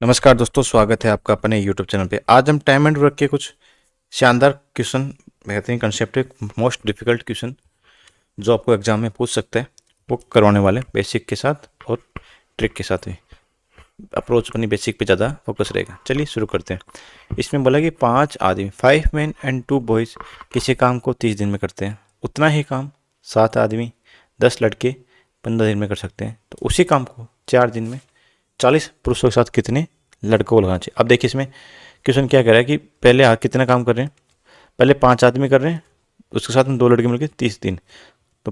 नमस्कार दोस्तों, स्वागत है आपका अपने यूट्यूब चैनल पे। आज हम टाइम एंड वर्क के कुछ शानदार क्वेश्चन, बेहतरीन कंसेप्ट, मोस्ट डिफिकल्ट क्वेश्चन जो आपको एग्जाम में पूछ सकते हैं वो करवाने वाले, बेसिक के साथ और ट्रिक के साथ भी। अप्रोच अपनी बेसिक पे ज़्यादा फोकस रहेगा। चलिए शुरू करते हैं। इसमें बोला कि 5 आदमी, 5 मैन एंड 2 बॉयज़ किसी काम को 30 दिन में करते हैं। उतना ही काम 7 आदमी, 10 लड़के 15 दिन में कर सकते हैं। तो उसी काम को 4 दिन में 40 पुरुषों के साथ कितने लड़कों को लगाना चाहिए। अब देखिए इसमें क्वेश्चन क्या कह रहा है कि पहले कितना काम कर रहे हैं। पहले 5 आदमी कर रहे हैं, उसके साथ में 2 लड़के मिलकर 30 दिन। तो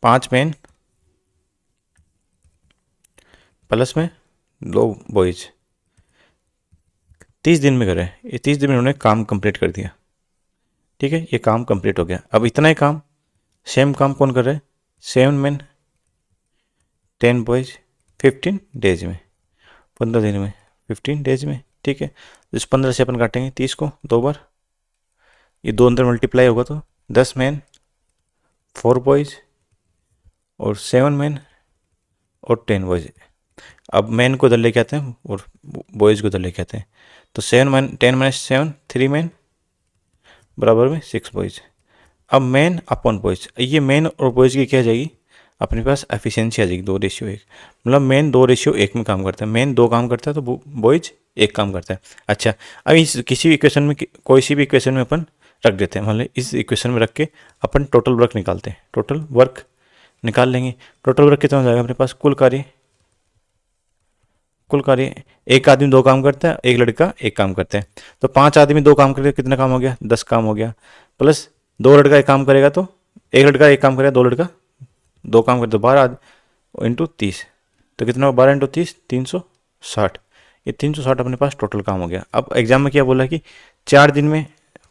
5 मैन प्लस में 2 बॉयज 30 दिन में कर रहे हैं। ये 30 दिन में उन्होंने काम कंप्लीट कर दिया। ठीक है, ये काम कंप्लीट हो गया। अब इतना ही काम, सेम काम कौन कर रहे हैं? 7 मैन 10 बॉयज 15 डेज में, 15 दिन में, 15 डेज में। ठीक है, इस 15 से अपन काटेंगे 30 को 2 बार, ये 2 अंदर मल्टीप्लाई होगा तो 10 मैन 4 बॉयज और 7 मैन और 10 बॉयज। अब मैन को इधर लेके आते हैं और बॉयज़ को इधर लेके आते हैं। तो 7 मैन 10 माइनस 7 3 मैन बराबर में 6 बॉयज। अब मैन अपॉन बॉयज, ये मैन और बॉयज की क्या आ जाएगी? अपने पास एफिशिएंसी आ जाएगी 2:1। मतलब मैन 2:1 में काम करता है। मैन 2 काम करता है तो बॉयज 1 काम करता है। अच्छा, अब इस किसी भी इक्वेशन में, कोई सी भी इक्वेशन में अपन रख देते हैं। मान लो इस इक्वेशन में रख के अपन टोटल वर्क निकालते हैं। टोटल वर्क निकाल लेंगे। टोटल वर्क कितना हो जाएगा अपने पास? कुल कार्य, एक आदमी 2 काम करता है, एक लड़का 1 काम करता है। तो 5 आदमी 2 काम करके कितना काम हो गया? 10 काम हो गया। प्लस 2 लड़का 1 काम करेगा तो एक लड़का 1 काम करेगा, 2 लड़का 2 काम करे तो 12 इंटू 30। तो कितना हो? 12 इंटू 30 360। ये 360 अपने पास टोटल काम हो गया। अब एग्जाम में क्या बोला कि 4 दिन में,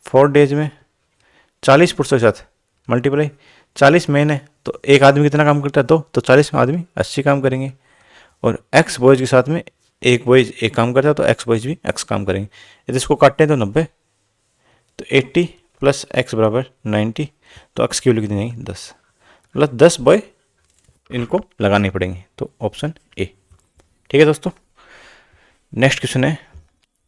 4 डेज में 40 पुरुषों के साथ मल्टीप्लाई 40 मैन है तो एक आदमी कितना काम करता है? 2। तो 40 आदमी 80 काम करेंगे। और एक्स बॉयज के साथ में एक बॉयज 1 काम करता है तो एक्स बॉयज भी एक्स काम करेंगे। यदि इसको काटते हैं तो 90, तो 80 प्लस एक्स बराबर 90। तो एक्स की वैल्यू कितनी आएगी? 10। मतलब 10 बॉय इनको लगाने पड़ेंगे। तो ऑप्शन ए। ठीक है दोस्तों, नेक्स्ट क्वेश्चन है।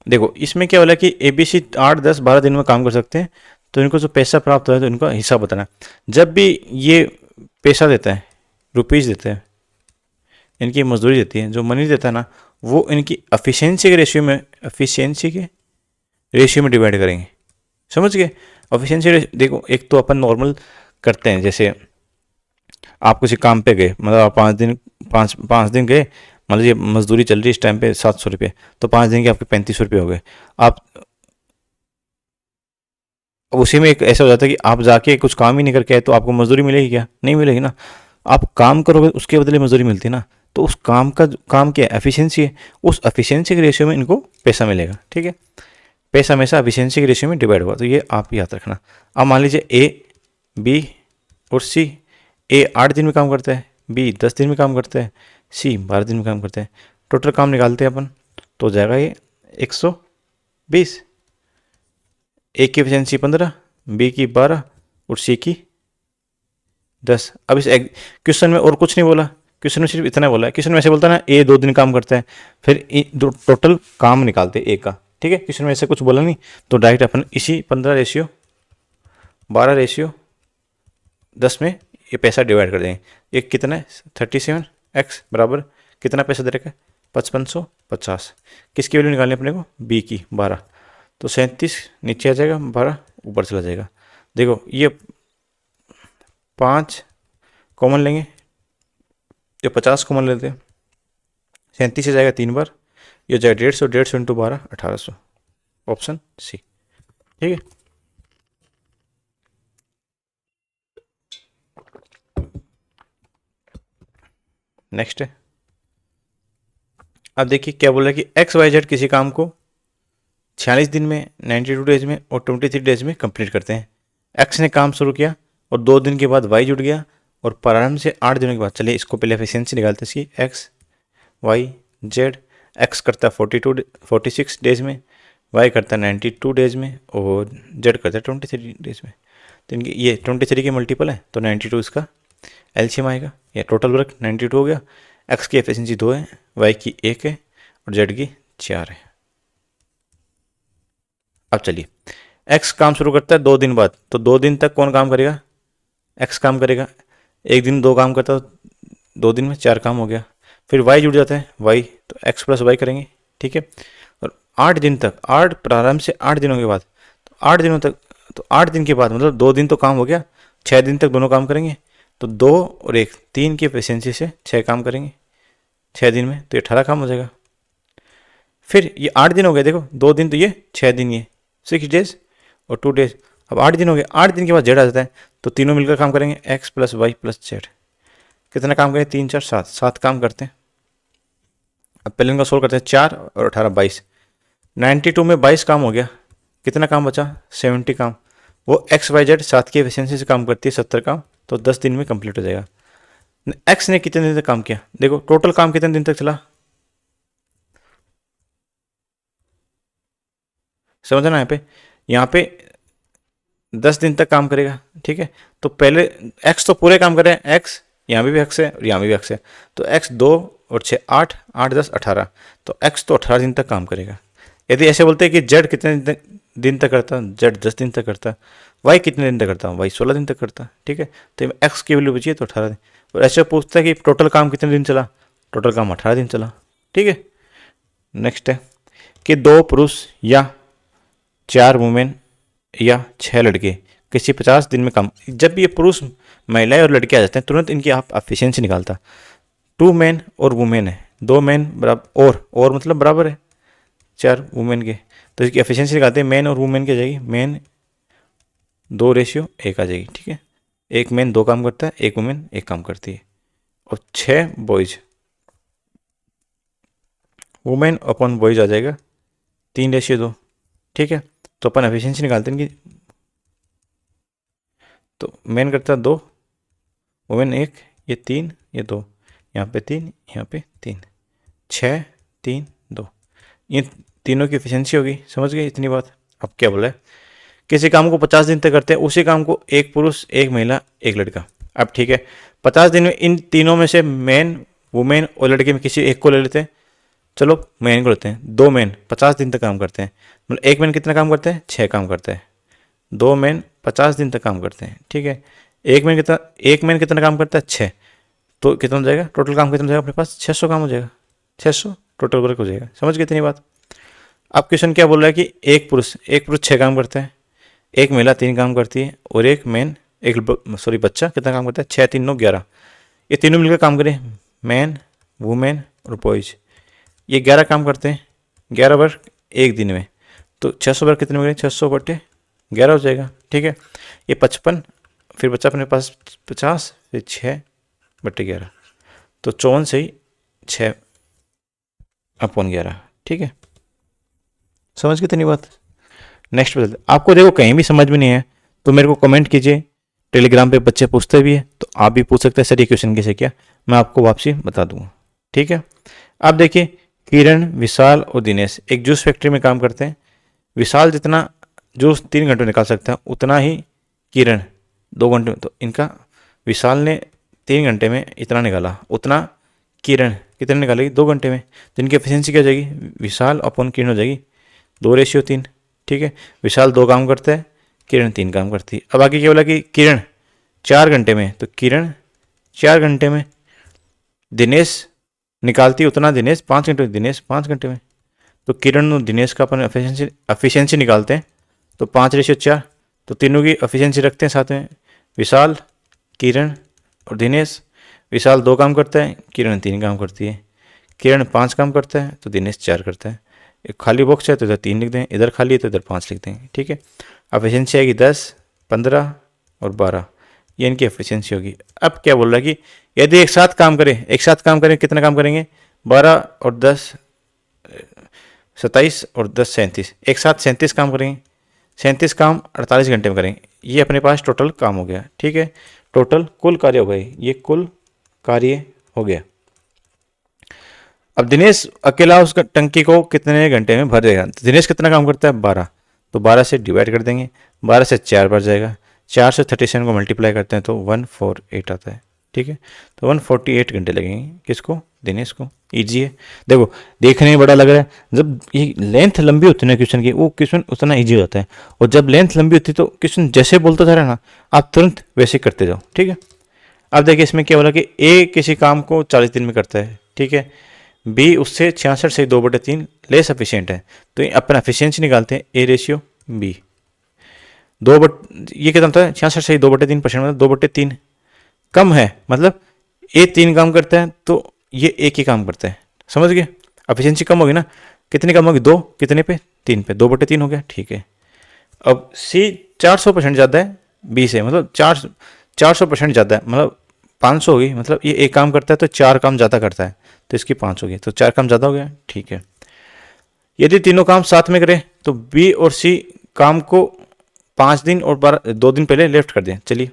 देखो इसमें क्या बोला कि ए बी सी 8 10 12 दिन में काम कर सकते हैं। तो इनको जो पैसा प्राप्त हो है तो इनका हिसाब बताना। जब भी ये पैसा देता है, रुपीज़ देते हैं, इनकी मजदूरी देती है, जो मनी देता है ना, वो इनकी एफिशिएंसी के रेशियो में डिवाइड करेंगे। समझ गए? एफिशिएंसी देखो, एक तो अपन नॉर्मल करते हैं, जैसे आप किसी काम पे गए, मतलब आप 5 दिन गए, मान लीजिए मजदूरी चल रही है इस टाइम पे 700 रुपये, तो 5 दिन के आपके 3500 रुपये हो गए। आप उसी में एक ऐसा हो जाता है कि आप जाके कुछ काम ही नहीं करके आए तो आपको मजदूरी मिलेगी क्या? नहीं मिलेगी ना। आप काम करोगे उसके बदले मजदूरी मिलती है ना। तो उस काम क्या है? एफिशिएंसी है। उस एफिशिएंसी के रेशियो में इनको पैसा मिलेगा। ठीक है, पैसा हमेशा एफिशिएंसी के रेशियो में डिवाइड हुआ। तो ये आप याद रखना। अब मान लीजिए ए, बी और सी। ए 8 दिन में काम करता है, बी 10 दिन में काम करता है, सी 12 दिन में काम करता है। टोटल काम निकालते हैं अपन तो हो जाएगा ये 120। ए की एफिशिएंसी 15, बी की 12 और सी की 10। अब इस क्वेश्चन में और कुछ नहीं बोला, क्वेश्चन में सिर्फ इतना बोला है। क्वेश्चन में ऐसे बोलता है ना, ए 2 दिन काम करता है, फिर टोटल काम निकालते हैं ए का। ठीक है, क्वेश्चन में ऐसे कुछ बोला नहीं, तो डायरेक्ट अपन इसी 15:12:10 में ये पैसा डिवाइड कर देंगे। ये कितना है? 37 एक्स बराबर कितना पैसा दे रखा है? 5550। किसकी वैल्यू निकालनी है अपने को? बी की 12। तो 37 नीचे आ जाएगा, 12 ऊपर चला जाएगा। देखो ये 5 कॉमन लेंगे, ये 50 कॉमन लेते हैं, 37 से जाएगा 3 बार, ये हो जाएगा 150, 150 इंटू 12 1800। Option C. ठीक है, नेक्स्ट है। अब देखिए क्या बोल रहा है कि एक्स वाई जेड किसी काम को 46 दिन में, 92 डेज में और 23 डेज में कंप्लीट करते हैं। एक्स ने काम शुरू किया और 2 दिन के बाद वाई जुड़ गया और प्रारंभ से 8 दिनों के बाद, चलिए इसको पहले एफिशिएंसी निकालते हैं इसकी। एक्स वाई जेड, एक्स करता है 46 डेज में, वाई करता है 92 डेज में और जेड करता है 23 डेज में। तो इनकी ये 23 के मल्टीपल है तो 92 इसका एलसीएम आएगा, या टोटल वर्क 92 हो गया। एक्स की एफिशिएंसी 2 है, वाई की 1 है और जेड की 4 है। अब चलिए, एक्स काम शुरू करता है 2 दिन बाद, तो 2 दिन तक कौन काम करेगा? एक्स काम करेगा। एक दिन 2 काम करता है, 2 दिन में 4 काम हो गया। फिर वाई जुड़ जाता है, वाई, तो एक्स प्लस वाई करेंगे, ठीक है। और 8 दिन तक, 8 प्रारंभ से 8 दिनों के बाद, तो 8 दिनों तक, तो 8 दिन के बाद मतलब 2 दिन तो काम हो गया, 6 दिन तक दोनों काम करेंगे। तो 2 और 1 3 की एफिशिएंसी से 6 काम करेंगे 6 दिन में, तो ये 18 काम हो जाएगा। फिर ये 8 दिन हो गए, देखो 2 दिन तो ये 6 दिन, ये 6 डेज और 2 डेज। अब 8 दिन हो गए, 8 दिन के बाद जेड आ जाता है, तो तीनों मिलकर काम करेंगे, X plus Y plus Z. कितना काम करें? 3 4 7, 7 काम करते हैं। अब पहले इनका सोल्व करते हैं, 4 और 18 22, 92 में 22 काम हो गया। कितना काम बचा? 70 काम। वो एक्स वाई जेड 7 की एफिशिएंसी से काम करती है, 70 काम, तो 10 दिन में कंप्लीट हो जाएगा। एक्स ने कितने दिन तक काम किया? देखो टोटल काम कितने दिन तक चला, समझना यहाँ पे 10 दिन तक काम करेगा, ठीक है। तो पहले एक्स तो पूरे काम कर रहे हैं, एक्स यहाँ भी एक्स है और यहाँ भी एक्स है, तो एक्स 2 और 6 8 8 10 18, तो एक्स तो 18 दिन तक काम करेगा। यदि ऐसे बोलते हैं कि जेड कितने दिन तक करता है, जेड 10 दिन तक करता है। वाई कितने दिन तक करता है? वाई 16 दिन तक करता है, ठीक है। तो एक्स की वैल्यू बची है तो 18 दिन। और ऐसे पूछता है कि टोटल काम कितने दिन चला, टोटल काम 18 दिन चला, ठीक है। नेक्स्ट है कि 2 पुरुष या 4 वुमेन या 6 लड़के किसी 50 दिन में काम, जब ये पुरुष महिलाएं और लड़के आ जाते हैं तुरंत इनकी आप एफिशिएंसी निकालता। 2 मैन और वुमेन है, 2 मैन बराबर और मतलब बराबर है 4 वुमेन के, तो इसकी एफिशिएंसी निकालते हैं। मैन और वुमेन की आ जाएगी, मैन 2:1 आ जाएगी, ठीक है। एक मैन 2 काम करता है, एक वुमेन 1 काम करती है। और 6 बॉयज, वुमेन अपॉन बॉयज आ जाएगा 3:2, ठीक है। तो अपन एफिशिएंसी निकालते हैं इनकी, तो मैन करता है 2, वुमेन 1, ये 3 ये 2, यहाँ पे 3 यहाँ पे 3, 6 3 2, ये तीनों की एफिशिएंसी होगी। समझ गए इतनी बात? अब क्या बोला है, किसी काम को 50 दिन तक करते हैं, उसी काम को एक पुरुष एक महिला एक लड़का। अब ठीक है, 50 दिन में इन तीनों में से मैन वुमेन और लड़के में किसी एक को ले लेते हैं। चलो मैन को लेते हैं, 2 मैन 50 दिन तक काम करते हैं, मतलब एक मैन कितना काम करते हैं? 6 काम करते हैं। 2 मैन 50 दिन तक काम करते हैं, ठीक है। एक मैन कितना काम करता है? 6, तो कितना हो जाएगा टोटल काम? कितना हो जाएगा अपने पास? 600 काम हो जाएगा, 600 टोटल वर्क हो जाएगा। समझ गए इतनी बात? अब क्वेश्चन क्या बोल रहा है कि एक पुरुष 6 काम करता है, एक महिला 3 काम करती है और एक बच्चा कितना काम करता है? 6 3 9 11, ये तीनों मिलकर काम करें, मैन वुमेन और बॉयज, ये 11 काम करते हैं, 11 वर्क एक दिन में, तो 600 वर्क कितने में करें? 600/11 हो जाएगा, ठीक है। ये 55, फिर बच्चा अपने पास 50, फिर 6/11, तो 54 से ही 6/11, ठीक है। समझ गए इतनी बात? नेक्स्ट बदलते, आपको देखो कहीं भी समझ में नहीं है तो मेरे को कमेंट कीजिए, टेलीग्राम पे बच्चे पूछते भी है तो आप भी पूछ सकते हैं, सर ये क्वेश्चन कैसे किया, मैं आपको वापसी बता दूंगा, ठीक है। अब देखिए, किरण, विशाल और दिनेश एक जूस फैक्ट्री में काम करते हैं। विशाल जितना जूस 3 घंटे में निकाल सकता है उतना ही किरण 2 घंटे में, तो इनका विशाल ने 3 घंटे में इतना निकाला, उतना किरण कितने निकालेगी? 2 घंटे में। तो इनकी एफिशिएंसी क्या हो जाएगी? विशाल अपॉन किरण हो जाएगी 2:3, ठीक है। विशाल 2 काम करता है, किरण 3 काम करती है। अब आगे क्या बोला कि किरण 4 घंटे में, तो किरण 4 घंटे में, दिनेश निकालती उतना, दिनेश 5 घंटे में, दिनेश 5 घंटे में। तो किरण और दिनेश का अपन एफिशिएंसी निकालते हैं, तो 5:4, तो तीनों की एफिशिएंसी रखते हैं साथ में, विशाल किरण और दिनेश। विशाल 2 काम करता है, किरण 3 काम करती है। किरण 5 काम करता है तो दिनेश 4 करता है। एक खाली बॉक्स है तो इधर 3 लिख दें, इधर खाली है तो इधर 5 लिख देंगे, ठीक है। एफिशिएंसी आएगी 10 15 और 12, ये इनकी एफिशिएंसी होगी। अब क्या बोल रहा है कि यदि एक साथ काम करें कितना काम करेंगे? 12 और 10 27 और 10 37, एक साथ 37 काम करेंगे। 37 काम 48 घंटे में करेंगे। ये अपने पास टोटल काम हो गया, ठीक है। टोटल कुल कार्य हो गए, ये कुल कार्य हो गया। अब दिनेश अकेला उस टंकी को कितने घंटे में भर देगा? दिनेश कितना काम करता है? 12, तो 12 से डिवाइड कर देंगे, 12 से 4 बढ़ जाएगा, 4 से 37 को मल्टीप्लाई करते हैं तो 148 आता है, ठीक है। तो 148 घंटे लगेंगे किसको, दिनेश को। ईजी है, देखो देखने में बड़ा लग रहा है, जब ये लेंथ लंबी होती है ना क्वेश्चन की, वो क्वेश्चन उतना ईजी होता है। और जब लेंथ लंबी होती है तो क्वेश्चन जैसे बोलता जा रहा है ना, आप तुरंत वैसे करते जाओ, ठीक है। अब देखिए इसमें क्या बोला कि ए किसी काम को 40 दिन में करता है, ठीक है। बी उससे 66 से 2/3 लेस एफिशिएंट है। तो अपना एफिशिएंसी निकालते हैं, ए रेशियो बी। ये कितना होता है, 66 से 2/3%, मतलब 2/3 कम है, मतलब ए 3 काम करता है तो ये एक ही काम करता है, समझ गए। एफिशिएंसी कम होगी ना, कितनी कम होगी, 2 कितने पे, 3 पे, 2/3 हो गया, ठीक है। अब सी 400% ज़्यादा है बी से, मतलब 400% ज़्यादा है, मतलब 500 होगी, मतलब ये एक काम करता है तो 4 काम ज़्यादा करता है, तो इसकी 5 होगी, तो 4 काम ज़्यादा हो गया, ठीक है। यदि तीनों काम साथ में करें तो बी और सी काम को 5 दिन और 2 दिन पहले लेफ्ट कर दें। चलिए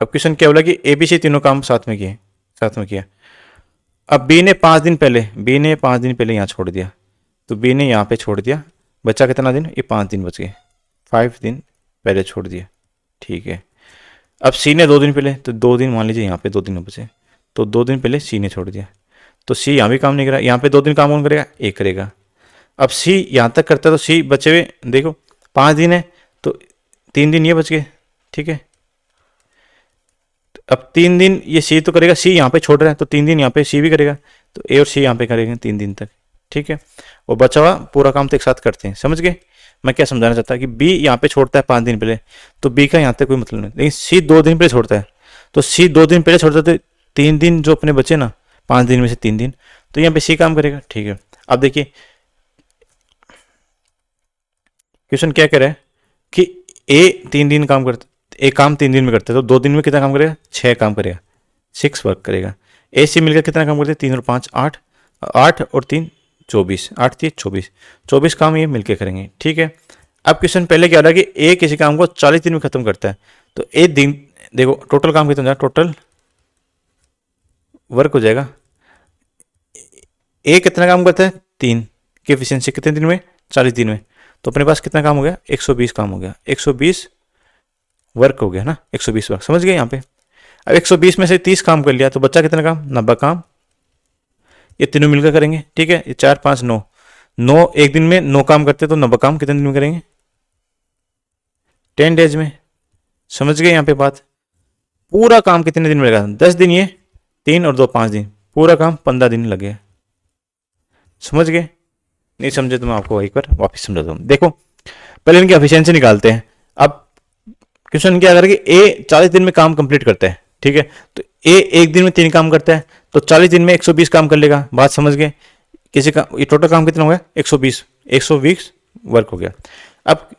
अब क्वेश्चन क्या बोला कि ए बी सी तीनों काम साथ में किया। अब बी ने 5 दिन पहले यहाँ छोड़ दिया, तो बी ने यहाँ पे छोड़ दिया, बचा कितना दिन, ये 5 दिन बच गए, 5 दिन पहले छोड़ दिया, ठीक है। अब सी ने 2 दिन पहले, तो 2 दिन मान लीजिए यहाँ पे 2 दिन बचे, तो 2 दिन पहले सी ने छोड़ दिया, तो सी यहाँ भी काम नहीं करा, यहाँ पे 2 दिन काम कौन करेगा, एक करेगा। अब सी यहाँ तक करता है तो सी बचे हुए देखो 5 दिन है, तो 3 दिन ये बच गए, ठीक है। अब 3 दिन ये सी तो करेगा, सी यहाँ पे छोड़ रहा है तो 3 दिन यहाँ पे सी भी करेगा, तो ए और सी यहाँ पे करेंगे 3 दिन तक, ठीक है। और बचा हुआ पूरा काम तो एक साथ करते हैं, समझ गए। मैं क्या समझाना चाहता कि बी यहाँ पे छोड़ता है 5 दिन पहले, तो बी का यहाँ तक कोई मतलब नहीं, लेकिन सी 2 दिन पहले छोड़ता है, तो सी 2 दिन पहले छोड़ता है तो 3 दिन जो अपने बचे ना, 5 दिन में से 3 दिन, तो यहाँ पे सी काम करेगा, ठीक है। अब देखिए क्वेश्चन क्या कह रहा है कि ए 3 दिन काम करता, एक काम 3 दिन में करता है, तो 2 दिन में कितना काम करेगा, 6 काम करेगा, 6 वर्क करेगा। ए सी मिलकर कितना काम करते हैं, 3 और 5 8, 8 और 3 24, 8 3 24, 24 काम ये मिलकर करेंगे, ठीक है। अब क्वेश्चन पहले क्या रहा कि ए किसी काम को 40 दिन में खत्म करता है, तो ए दिन देखो टोटल काम कितना हो जाएगा, टोटल वर्क हो जाएगा, ए कितना काम करता है, 3 की एफिशिएंसी कितने दिन में, 40 दिन में, तो अपने पास कितना काम हो गया, 120 काम हो गया, 120 वर्क हो गया ना, 120 वर्क, समझ गए यहाँ पे। अब 120 में से 30 काम कर लिया तो बच्चा कितना काम, 90 काम, ये तीनों मिलकर करेंगे, ठीक है। ये 4 5 9, 9 एक दिन में 9 काम करते तो 90 काम कितने दिन में करेंगे, 10 डेज में, समझ गए यहाँ पे बात। पूरा काम कितने दिन में लगेगा, 10 दिन, ये 3 और 2 5 दिन, पूरा काम 15 दिन लगे, समझ गए। नहीं समझे तो मैं आपको एक बार वापस समझाता हूँ। देखो पहले इनकी एफिशिएंसी निकालते हैं। अब क्वेश्चन क्या करेगा कि ए 40 दिन में काम कंप्लीट करता है, ठीक है। तो ए एक दिन में 3 काम करता है, तो 40 दिन में 120 काम कर लेगा, बात समझ गए। किसी का ये टोटल काम कितना हो गया, 120, 120 वर्क हो गया। अब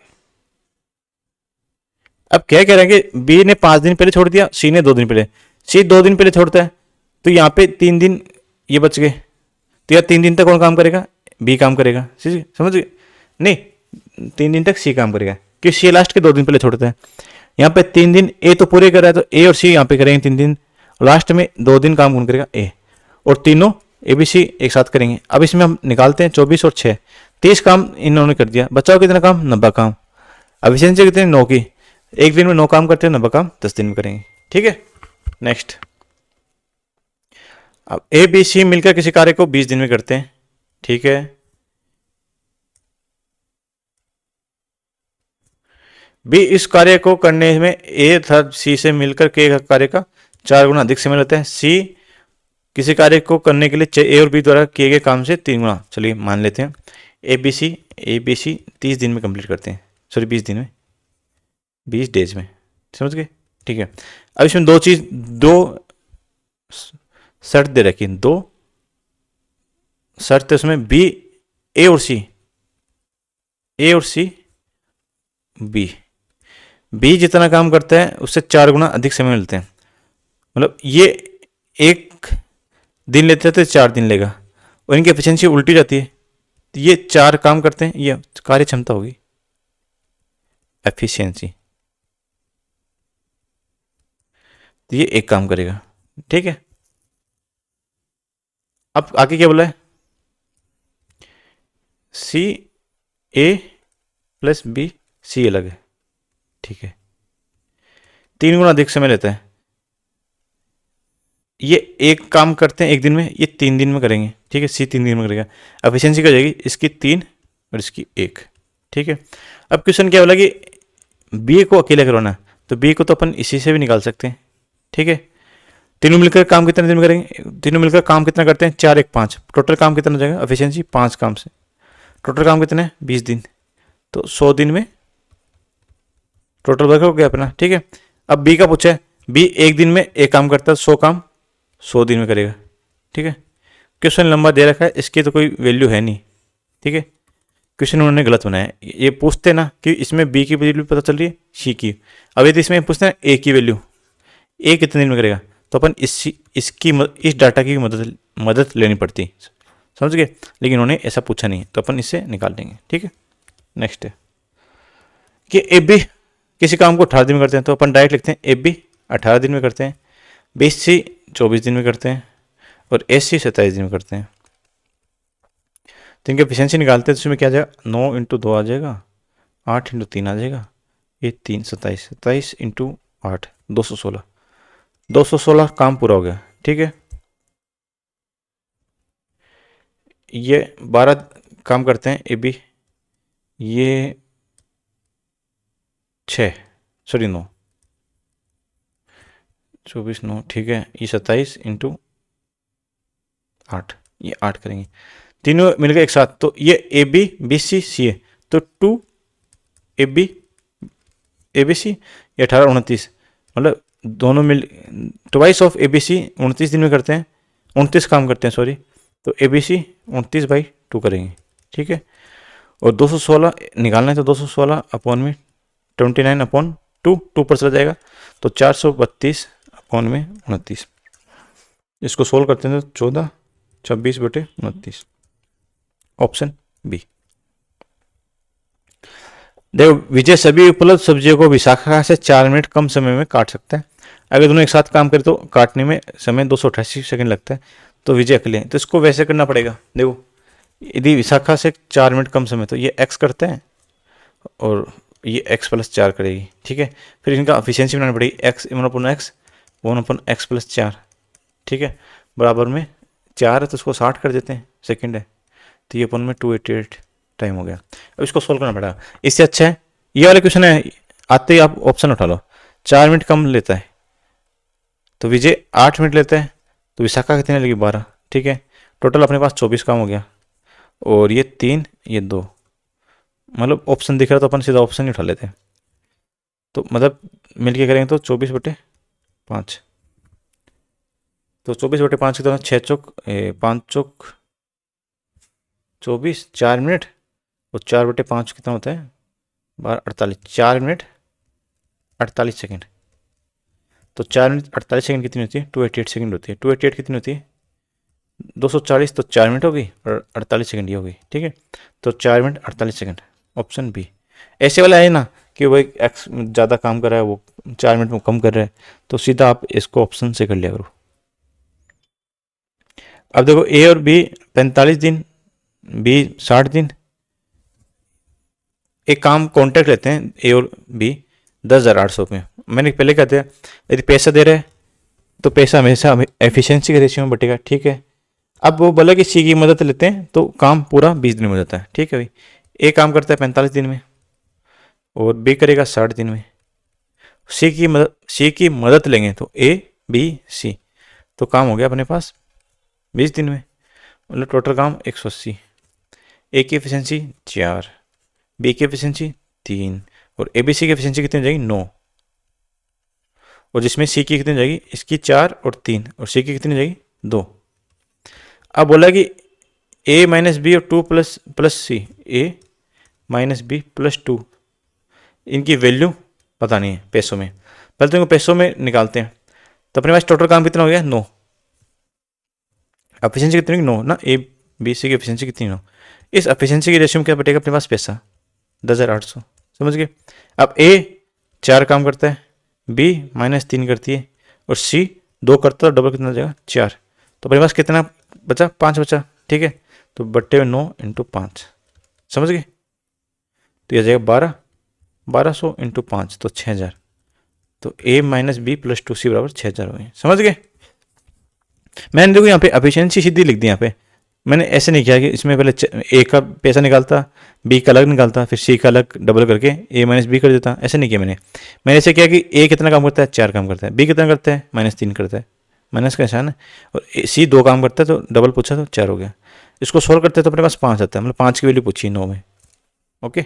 अब क्या कह रहे हैं कि बी ने 5 दिन पहले छोड़ दिया, सी ने 2 दिन पहले, सी 2 दिन पहले छोड़ता है, तो यहाँ पे 3 दिन ये बच गए, तो यार 3 दिन तक कौन काम करेगा, बी काम करेगा, समझ गए। नहीं 3 दिन तक सी काम करेगा, क्योंकि सी लास्ट के 2 दिन पहले छोड़ता है। यहाँ पे 3 दिन ए तो पूरे कर रहा है, तो ए और सी यहाँ पे करेंगे 3 दिन, लास्ट में 2 दिन काम कौन करेगा, ए, और तीनों ए बी सी एक साथ करेंगे। अब इसमें हम निकालते हैं 24 और 6, 30 काम इन्होंने कर दिया, बचाओ कितना काम, 90 काम। अब एफिशिएंसी कितनी, 9 की, एक दिन में 9 काम करते हैं, 90 काम 10 दिन में करेंगे, ठीक है। नेक्स्ट, अब ए बी सी मिलकर किसी कार्य को 20 दिन में करते हैं, ठीक है। बी इस कार्य को करने में ए तथा सी से मिलकर के कार्य का 4 गुना अधिक समय लेते हैं। सी किसी कार्य को करने के लिए ए और बी द्वारा किए गए काम से 3 गुना, चलिए मान लेते हैं। ए बी सी 30 दिन में कंप्लीट करते हैं, सॉरी 20 दिन में, 20 डेज में, समझ गए, ठीक है। अब इसमें दो शर्त दे रखी, 2 शर्त है उसमें, बी ए और सी बी जितना काम करता है उससे 4 गुना अधिक समय मिलते हैं, मतलब ये 1 दिन लेते हैं तो 4 दिन लेगा, और इनकी एफिशिएंसी उल्टी जाती है, तो ये 4 काम करते हैं, ये कार्य क्षमता होगी, एफिशिएंसी, तो ये 1 काम करेगा, ठीक है। अब आगे क्या बोला है, सी ए प्लस बी सी अलग है, ठीक है। 3 गुना अधिक समय लेता है। ये एक काम करते हैं एक दिन में, ये 3 दिन में करेंगे, ठीक है, सी 3 दिन में करेगा। एफिशिएंसी क्या हो जाएगी, इसकी 3 और इसकी 1, ठीक है। अब क्वेश्चन क्या बोला कि बी को अकेले करवाना है, तो बी को तो अपन इसी से भी निकाल सकते हैं, ठीक है। तीनों मिलकर काम कितने दिन में करेंगे, तीनों मिलकर काम कितना करते हैं, 4 1 5, टोटल काम कितना हो जाएगा, एफिशिएंसी 5 काम से, टोटल काम कितने हैं 20 दिन, तो 100 दिन में टोटल वर्क हो गया अपना, ठीक है। अब बी का पूछा है, बी एक दिन में एक काम करता है, 100 काम 100 दिन में करेगा, ठीक है। क्वेश्चन लंबा दे रखा है, इसकी तो कोई वैल्यू है नहीं, ठीक है। क्वेश्चन उन्होंने गलत बनाया है। ये पूछते ना कि इसमें बी की वैल्यू पता चल रही है, सी की। अब यदि इसमें पूछते हैं ए की वैल्यू, ए कितने दिन में करेगा, तो अपन इस डाटा की मदद लेनी पड़ती, समझ गए। लेकिन उन्होंने ऐसा पूछा नहीं है, तो अपन इससे निकाल देंगे, ठीक है। नेक्स्ट है कि ए बी किसी काम को 18 दिन में करते हैं, तो अपन डायरेक्ट लिखते हैं ए बी 18 दिन में करते हैं, बी सी 24 दिन में करते हैं, और एस सी 27 दिन में करते हैं। तो इनकी एफिशिएंसी निकालते हैं, तो इसमें क्या आ जाएगा, 9 इंटू 2 आ जाएगा, 8 इंटू 3 आ जाएगा, ये 3 27, 27 इंटू 8 216, 216 काम पूरा हो गया, ठीक है। ये 12 काम करते हैं ए बी, ये 6 सॉरी 9 24 9, ठीक है। ये 27 इंटू 8, ये 8 करेंगे, तीनों मिलकर एक साथ, तो ये ए बी बी सी सी है, तो 2 ए बी सी, ये 18 29, मतलब दोनों मिल twice of A B C 29 दिन में करते हैं, 29 काम करते हैं सॉरी, तो ए बी सी 29/2 करेंगे, ठीक है। और 216 निकालना है, तो 216 अपॉन में 29/2, 2 पर चला जाएगा, तो 432 अपॉन में 29। इसको सोल्व करते हैं तो 14 26/29, ऑप्शन बी। देखो, विजय सभी उपलब्ध सब्जियों को विशाखा से 4 मिनट कम समय में काट सकता है। अगर दोनों एक साथ काम करें तो काटने में समय 288 सेकंड लगता है, तो विजय अकेले हैं, तो इसको वैसे करना पड़ेगा। देखो, यदि विशाखा से 4 मिनट कम समय, तो ये एक्स करते हैं और ये एक्स प्लस 4 करेगी, ठीक है। फिर इनका एफिशिएंसी बनानी पड़ेगी, एक्स 1/x 4, ठीक है, बराबर में 4 है, तो इसको 60 कर देते हैं, सेकंड है, तो ये अपन में 288 टाइम हो गया। अब इसको सोल्व करना पड़ेगा। इससे अच्छा है ये वाला क्वेश्चन है, आते ही आप ऑप्शन उठा लो, 4 मिनट कम लेता है, तो विजय 8 मिनट लेता है, तो विशाखा कितने लगी 12, ठीक है। टोटल अपने पास 24 काम हो गया, और ये 3 ये 2, मतलब ऑप्शन दिख रहा, तो अपन सीधा ऑप्शन ही उठा लेते हैं, तो मतलब मिलके करेंगे तो 24/5, तो 24/5 कितना, 6 चौक 5 चौक 24, 4 मिनट, और 4/5 कितना होता है 12 48, 4 मिनट 48 सेकंड, तो 4 मिनट 48 सेकंड कितनी होती है, 288 सेकंड होती है। 288 कितनी होती है 240, तो 4 मिनट हो गई और 48 सेकंड ये हो गई, ठीक है। तो 4 मिनट 48 सेकंड, ऑप्शन बी। ऐसे वाला है ना कि वो एक्स ज़्यादा काम कर रहा है, वो 4 मिनट में कम कर रहा है, तो सीधा आप इसको ऑप्शन से कर लिया करो। अब देखो, ए और बी 45 दिन, बी 60 दिन। एक काम कॉन्ट्रैक्ट लेते हैं ए और बी 10,800 में। मैंने पहले कहते हैं यदि पैसा दे रहे हैं तो पैसा हमेशा एफिशिएंसी के रेशियो में बटेगा, ठीक है। अब वो बोला कि सी की मदद लेते हैं तो काम पूरा 20 दिन में हो जाता है, ठीक है भाई। ए काम करता है 45 दिन में और बी करेगा 60 दिन में। सी की मदद लेंगे तो ए बी सी, तो काम हो गया अपने पास 20 दिन में, मतलब टोटल काम 180। ए की एफिशिएंसी 4, बी की एफिशिएंसी 3, और ए बी सी की एफिशिएंसी कितनी हो जाएगी 9, और जिसमें सी की कितनी हो जाएगी, इसकी 4 और 3, और सी की कितनी हो जाएगी 2। अब बोला कि ए माइनस बी और 2 प्लस सी, ए माइनस बी प्लस 2, इनकी वैल्यू पता नहीं है पैसों में, पहले तो इनको पैसों में निकालते हैं। तो अपने पास टोटल काम कितना हो गया 9, एफिशिएंसी कितनी 9 ना, ए बी सी की एफिशिएंसी कितनी 9। इस एफिशिएंसी की रेशियो में क्या बटेगा अपने पास पैसा 10,800, समझ गए। अब ए 4 काम करता है, बी -3 करती है, और सी 2 करता है, डबल कितना हो जाएगा 4। तो अपने पास कितना बचा 5 बचा, ठीक है। तो बट्टे में 9 × 5, समझ गए। तो यह जाएगा 1200 × 5, तो 6000। तो a minus B plus 2c बराबर 6000 हो गए। समझ गए? मैंने देखो यहाँ पे एफिशिएंसी सीधी लिख दी। यहाँ पे मैंने ऐसे नहीं किया कि इसमें पहले ए का पैसा निकालता, बी का अलग निकालता, फिर सी का अलग डबल करके ए माइनस बी कर देता। ऐसे नहीं किया मैंने ऐसे किया कि ए कितना काम करता है, 4 काम करता है, बी कितना करता है, -3 करता है, माइनस का निशान है, और सी 2 काम करता है तो डबल पूछा तो 4 हो गया। इसको सोल्व करते हैं तो अपने पास 5 आता है, मतलब 5 की वैल्यू पूछी 9 में। ओके,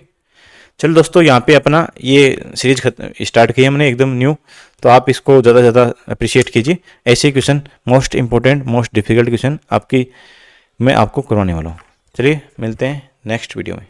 चलो दोस्तों, यहाँ पे अपना ये सीरीज स्टार्ट की हमने एकदम न्यू, तो आप इसको ज़्यादा से ज़्यादा अप्रिशिएट कीजिए। ऐसे question most important, most difficult question मैं आपको करवाने वाला हूँ। चलिए मिलते हैं नेक्स्ट वीडियो में।